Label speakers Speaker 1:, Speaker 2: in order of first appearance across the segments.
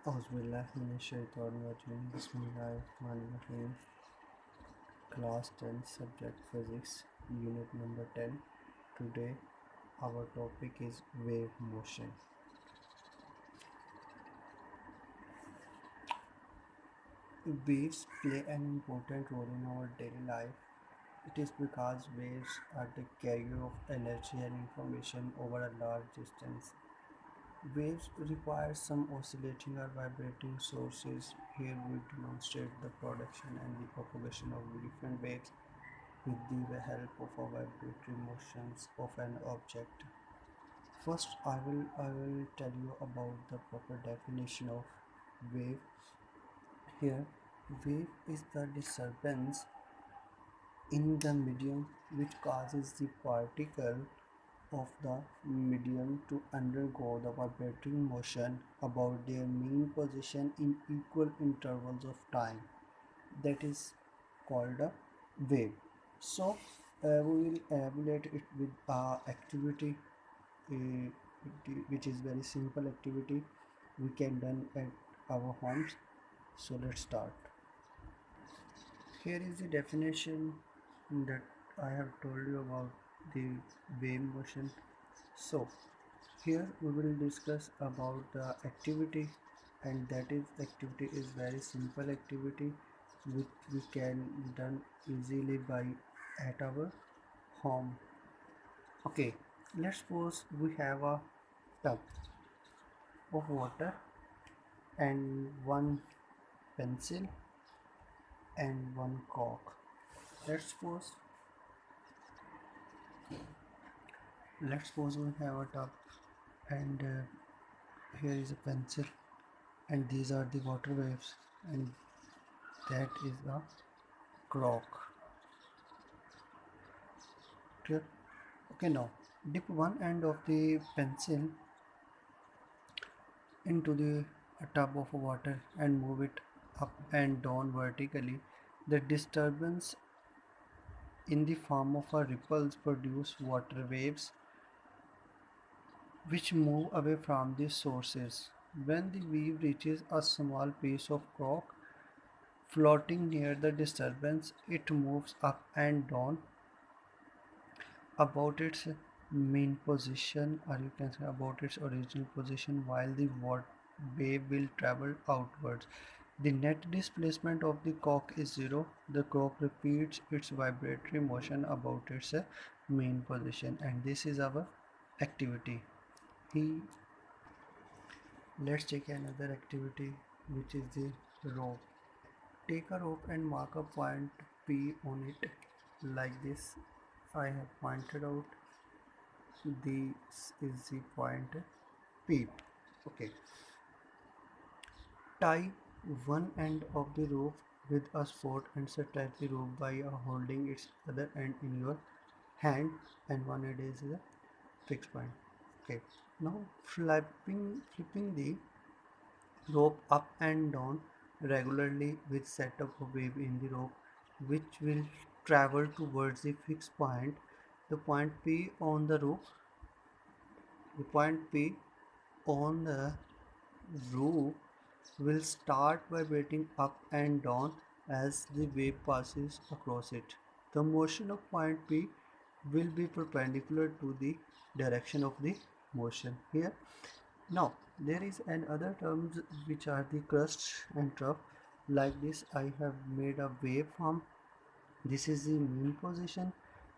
Speaker 1: Auzubillahiminash-shaytanir-rajim. Bismillahirrahmanirrahim. Class 10, Subject Physics, Unit number 10. Today, our topic is wave motion. Waves play an important role in our daily life. It is because waves are the carrier of energy and information over a large distance. Waves require some oscillating or vibrating sources. Here we demonstrate the production and the propagation of different waves with the help of a vibratory motions of an object. First, I will tell you about the proper definition of wave. Here, wave is the disturbance in the medium which causes the particle of the medium to undergo the vibrating motion about their mean position in equal intervals of time. That is called a wave. So we will emulate it with activity, uh, which is very simple activity we can done at our homes. So let's start. Here is the definition that I have told you about the wave motion. So here we will discuss about the activity, and that is activity is very simple activity which we can done easily by at our home. Okay, let's suppose we have a tub of water and one pencil and one cork. Let's suppose we have a tub, and here is a pencil, and these are the water waves, and that is a cork. Clear? Okay, now dip one end of the pencil into the tub of water and move it up and down vertically. The disturbance in the form of a ripples produce water waves which move away from the sources. When the wave reaches a small piece of rock floating near the disturbance, it moves up and down about its main position, or you can say about its original position, while the wave will travel outwards. The net displacement of the cork is zero. The cork repeats its vibratory motion about its main position, and this is our activity. He Let's take another activity, which is the rope. Take a rope and mark a point P on it like this. I have pointed out this is the point P. Okay. Tie one end of the rope with a spot and attach the rope by holding its other end in your hand, and one end is the fixed point. Okay. Now flipping the rope up and down regularly with setup of wave in the rope which will travel towards the fixed point. The point P on the rope, the point P on the rope will start vibrating up and down as the wave passes across it. The motion of point P will be perpendicular to the direction of the motion here. Now there is another terms which are the crust and trough. Like this, I have made a waveform. This is the mean position,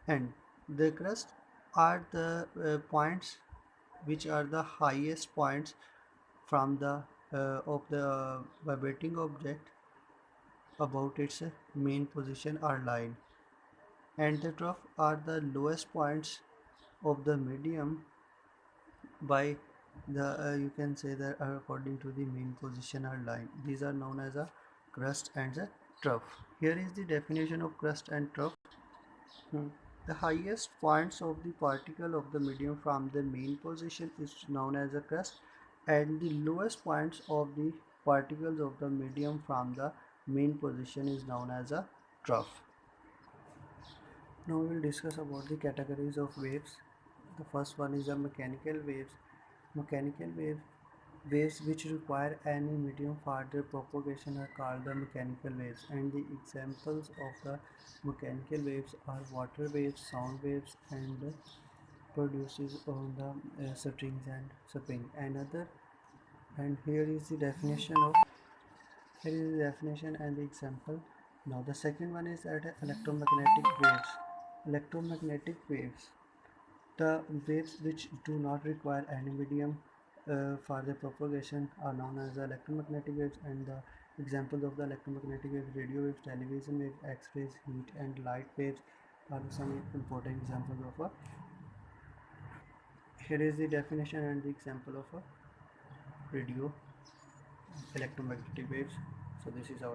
Speaker 1: and the crust are the points which are the highest points from the of the vibrating object about its main position are line, and the trough are the lowest points of the medium by the you can say that according to the mean position or line. These are known as a crust and the trough. Here is the definition of crust and trough. The highest points of the particle of the medium from the mean position is known as a crust, and the lowest points of the particles of the medium from the mean position is known as a trough. Now we will discuss about the categories of waves. The first one is a mechanical waves. Mechanical wave Waves which require any medium for their propagation are called the mechanical waves, and the examples of the mechanical waves are water waves, sound waves, and produces on the strings and spring. Another, and here is the definition and the example. Now the second one is that electromagnetic waves. Electromagnetic waves, the waves which do not require any medium for their propagation are known as the electromagnetic waves, and the examples of the electromagnetic waves: radio waves, television waves, X-rays, heat and light waves are some important examples of a. Here is the definition and the example of a radio electromagnetic waves. So this is our